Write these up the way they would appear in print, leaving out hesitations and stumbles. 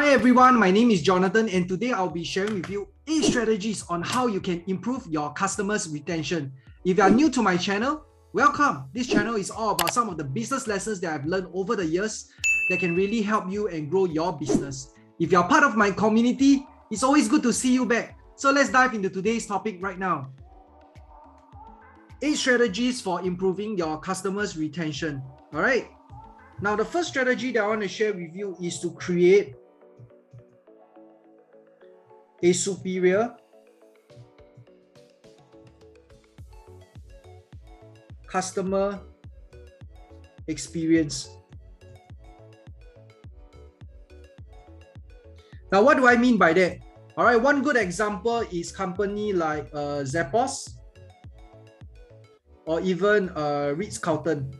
Hi everyone, my name is Jonathan and today I'll be sharing with you 8 strategies on how you can improve your customers' retention. If you are new to my channel, welcome. This channel is all about some of the business lessons that I've learned over the years that can really help you and grow your business. If you're part of my community, it's always good to see you back. So let's dive into today's topic right now. 8 strategies for improving your customers' retention. All right. Now, the first strategy that I want to share with you is to create a superior customer experience. Now, what do I mean by that? All right, one good example is company like Zappos or even Ritz-Carlton.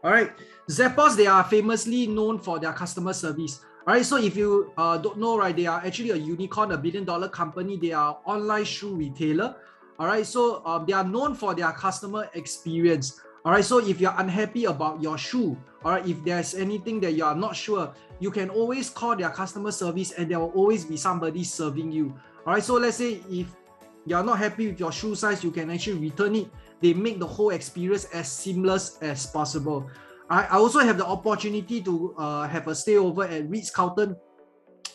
All right, Zappos, they are famously known for their customer service. All right, so if you don't know, right, they are actually a unicorn, $1 billion company. They are online shoe retailer. All right, so they are known for their customer experience. All right, so if you're unhappy about your shoe, all right, if there's anything that you are not sure, you can always call their customer service and there will always be somebody serving you. All right, so let's say if you're not happy with your shoe size, you can actually return it. They make the whole experience as seamless as possible. I also have the opportunity to have a stay over at Ritz-Carlton.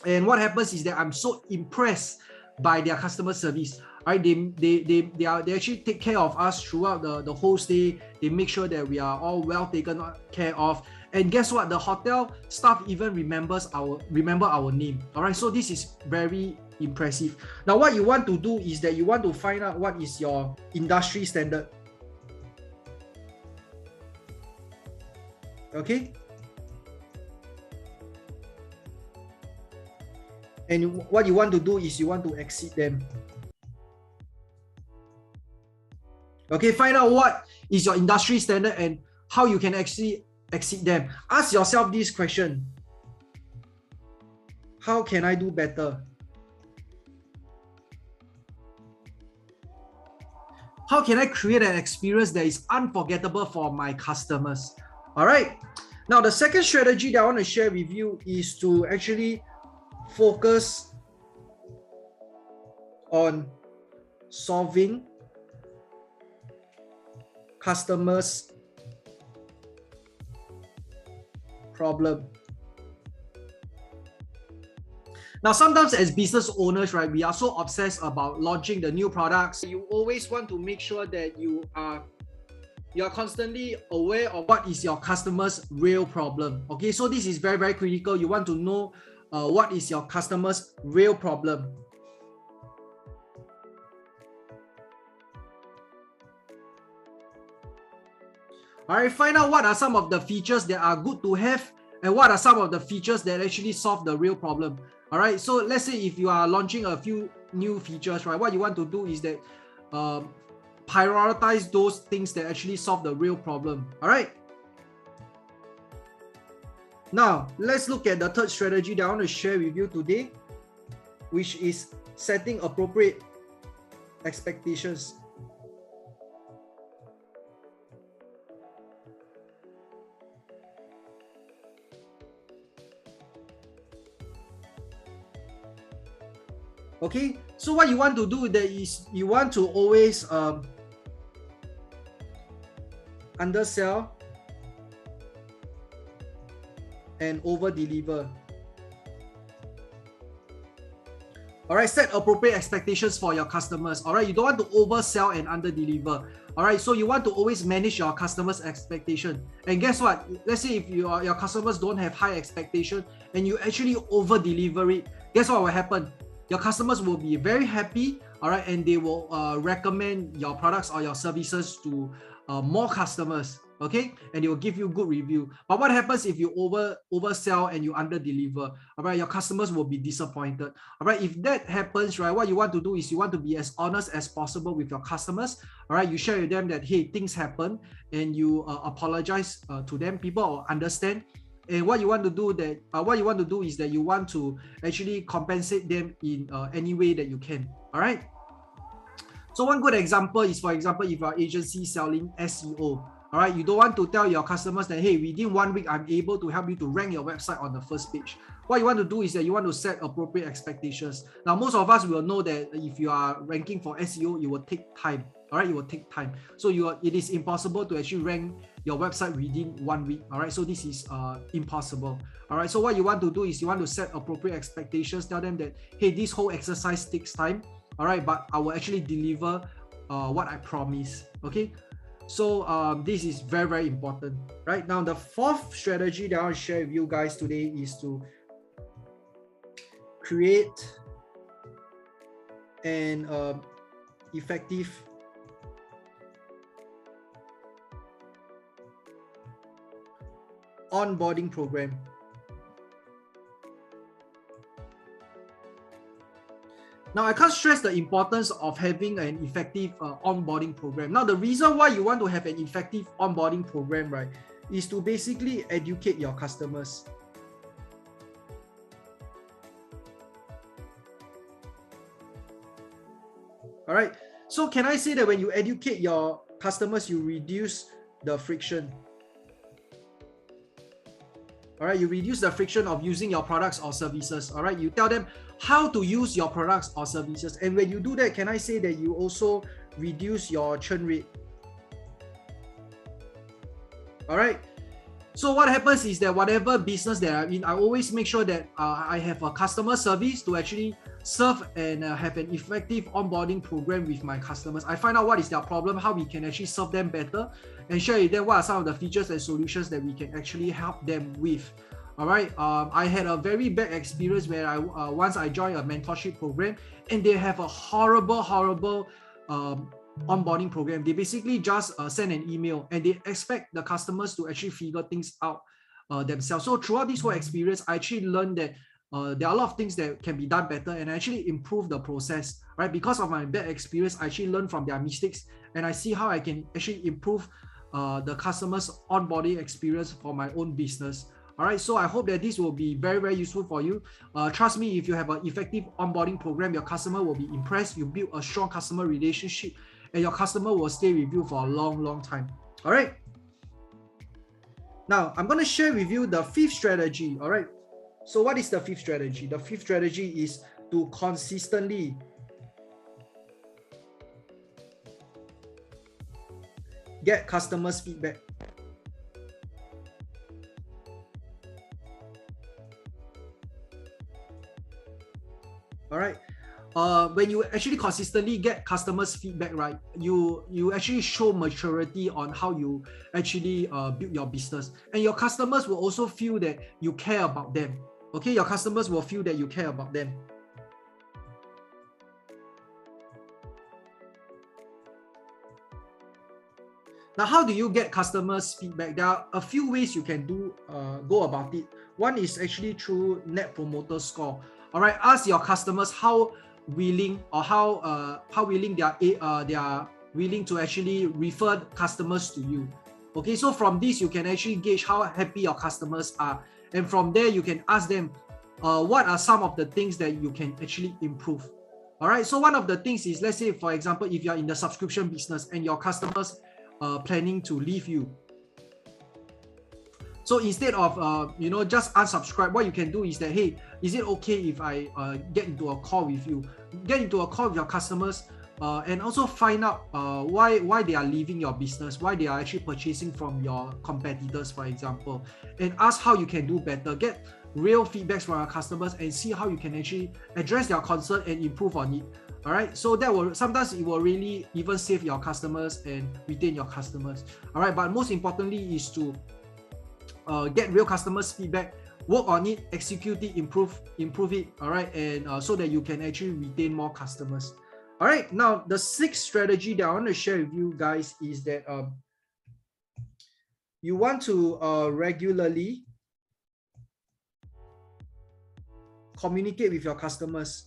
And what happens is that I'm so impressed by their customer service. Right? They actually take care of us throughout the whole stay. They make sure that we are all well taken care of. And guess what? The hotel staff even remember our name. All right, so this is very impressive. Now, what you want to do is that you want to find out what is your industry standard. Okay. And what you want to do is you want to exceed them. Okay, find out what is your industry standard and how you can actually exceed them. Ask yourself this question. How can I do better? How can I create an experience that is unforgettable for my customers? All right. Now, the second strategy that I want to share with you is to actually focus on solving customers' problem. Now, sometimes as business owners, right, we are so obsessed about launching the new products. You always want to make sure that you are constantly aware of what is your customer's real problem. Okay, so this is very, very critical. You want to know what is your customer's real problem. All right, find out what are some of the features that are good to have and what are some of the features that actually solve the real problem. All right, so let's say if you are launching a few new features, right, what you want to do is that prioritize those things that actually solve the real problem. All right. Now, let's look at the third strategy that I want to share with you today, which is setting appropriate expectations. Okay, so what you want to do that is you want to always undersell and over deliver. All right, set appropriate expectations for your customers. All right, you don't want to oversell and under deliver. All right, so you want to always manage your customers' expectation. And guess what? Let's say if your customers don't have high expectation and you actually over deliver it, guess what will happen? Your customers will be very happy, all right, and they will recommend your products or your services to more customers, okay, and they will give you good review. But what happens if you oversell and you under deliver? All right, your customers will be disappointed. All right, if that happens, right, what you want to do is you want to be as honest as possible with your customers. All right, you share with them that hey, things happen, and you apologize to them. People will understand. And what you want to do is that you want to actually compensate them in any way that you can. All right. So one good example is, for example, if your agency selling SEO, All right, you don't want to tell your customers that, hey, within 1 week, I'm able to help you to rank your website on the first page. What you want to do is that you want to set appropriate expectations. Now, most of us will know that if you are ranking for SEO, it will take time. All right, it will take time. So it is impossible to actually rank your website within 1 week. All right, so this is impossible. All right, so what you want to do is you want to set appropriate expectations. Tell them that, hey, this whole exercise takes time. All right, but I will actually deliver what I promise. Okay. So this is very, very important. Right now, the fourth strategy that I want to share with you guys today is to create an effective onboarding program. Now, I can't stress the importance of having an effective onboarding program. Now, the reason why you want to have an effective onboarding program, right, is to basically educate your customers. All right. So can I say that when you educate your customers, you reduce the friction? All right, you reduce the friction of using your products or services. All right, you tell them how to use your products or services. And when you do that, can I say that you also reduce your churn rate? All right. So what happens is that whatever business that I'm in, I always make sure that I have a customer service to actually serve and have an effective onboarding program with my customers. I find out what is their problem, how we can actually serve them better, and share with them what are some of the features and solutions that we can actually help them with. All right. I had a very bad experience where once I joined a mentorship program, and they have a horrible onboarding program. They basically just send an email and they expect the customers to actually figure things out themselves. So throughout this whole experience, I actually learned that there are a lot of things that can be done better, and I actually improve the process, right? Because of my bad experience, I actually learn from their mistakes, and I see how I can actually improve the customer's onboarding experience for my own business. All right, so I hope that this will be very, very useful for you. Trust me, if you have an effective onboarding program, your customer will be impressed. You build a strong customer relationship, and your customer will stay with you for a long, long time. All right. Now, I'm going to share with you the fifth strategy. All right. So what is the fifth strategy? The fifth strategy is to consistently get customers' feedback. All right. When you actually consistently get customers' feedback, right, you actually show maturity on how you actually build your business, and your customers will also feel that you care about them. Okay, your customers will feel that you care about them. Now, how do you get customers' feedback? There are a few ways you can go about it. One is actually through Net Promoter Score. All right, ask your customers how willing or how willing they are willing to actually refer customers to you. Okay, so from this you can actually gauge how happy your customers are, and from there you can ask them what are some of the things that you can actually improve. All right, so one of the things is, let's say for example, if you're in the subscription business and your customers planning to leave you. So instead of just unsubscribe, what you can do is that, hey, is it okay if I get into a call with you? Get into a call with your customers and also find out why they are leaving your business, why they are actually purchasing from your competitors, for example, and ask how you can do better. Get real feedbacks from our customers and see how you can actually address their concern and improve on it. All right, so that will sometimes it will really even save your customers and retain your customers. All right, but most importantly is to get real customers' feedback, work on it, execute it, improve it. All right, and so that you can actually retain more customers. All right, now the sixth strategy that I want to share with you guys is that you want to regularly communicate with your customers.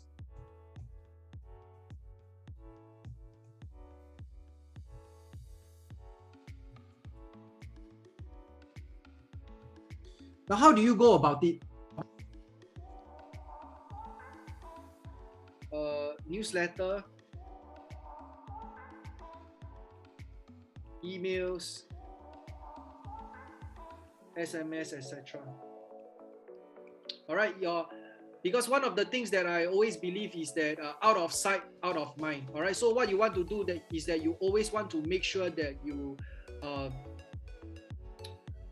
Now, how do you go about it? Newsletter, emails, SMS, etc. All right, because one of the things that I always believe is that out of sight, out of mind. All right, so what you want to do is that you always want to make sure that you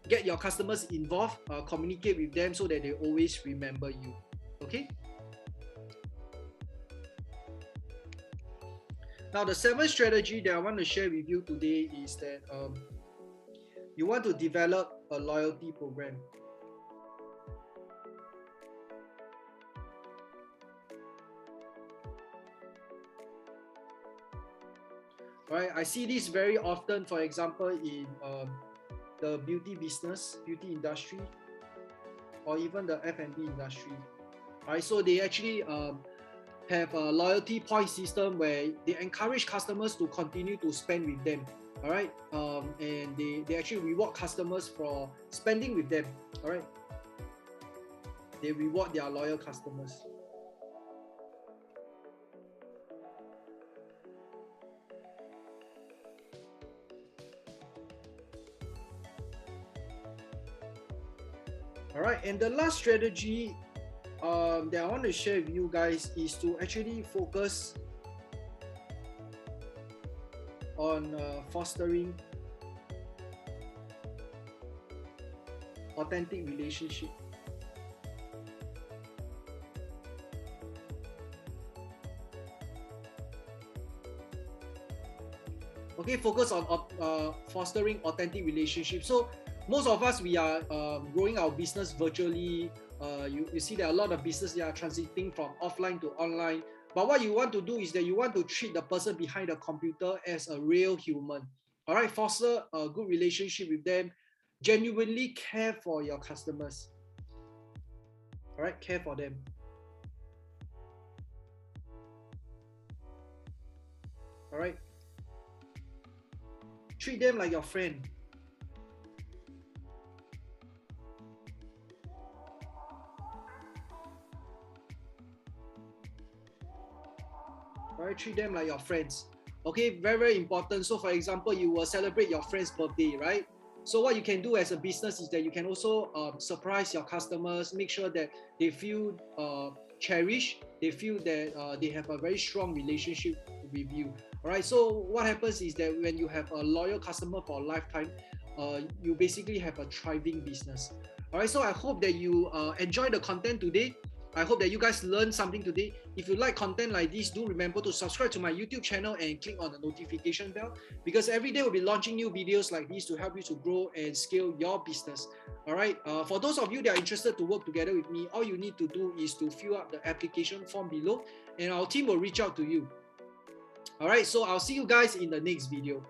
get your customers involved, communicate with them so that they always remember you. Okay. Now, the seventh strategy that I want to share with you today is that you want to develop a loyalty program. Right, I see this very often, for example, in the beauty business, beauty industry, or even the F&B industry. Right, so they actually have a loyalty point system where they encourage customers to continue to spend with them. All right, and they actually reward customers for spending with them. All right, they reward their loyal customers. All right, and the last strategy that I want to share with you guys is to actually focus on fostering authentic relationship. Okay, focus on fostering authentic relationships. So most of us, we are growing our business virtually. You see that a lot of business, they are transiting from offline to online. But what you want to do is that you want to treat the person behind the computer as a real human. All right, foster a good relationship with them. Genuinely care for your customers. All right, care for them. All right. Treat them like your friend. Right, treat them like your friends. Okay, very, very important. So for example, you will celebrate your friend's birthday, right? So what you can do as a business is that you can also surprise your customers, make sure that they feel cherished, they feel that they have a very strong relationship with you. All right, so what happens is that when you have a loyal customer for a lifetime, you basically have a thriving business. All right, so I hope that you enjoy the content today. I hope that you guys learned something today. If you like content like this, do remember to subscribe to my YouTube channel and click on the notification bell, because every day we'll be launching new videos like this to help you to grow and scale your business. All right. For those of you that are interested to work together with me, all you need to do is to fill up the application form below and our team will reach out to you. All right. So I'll see you guys in the next video.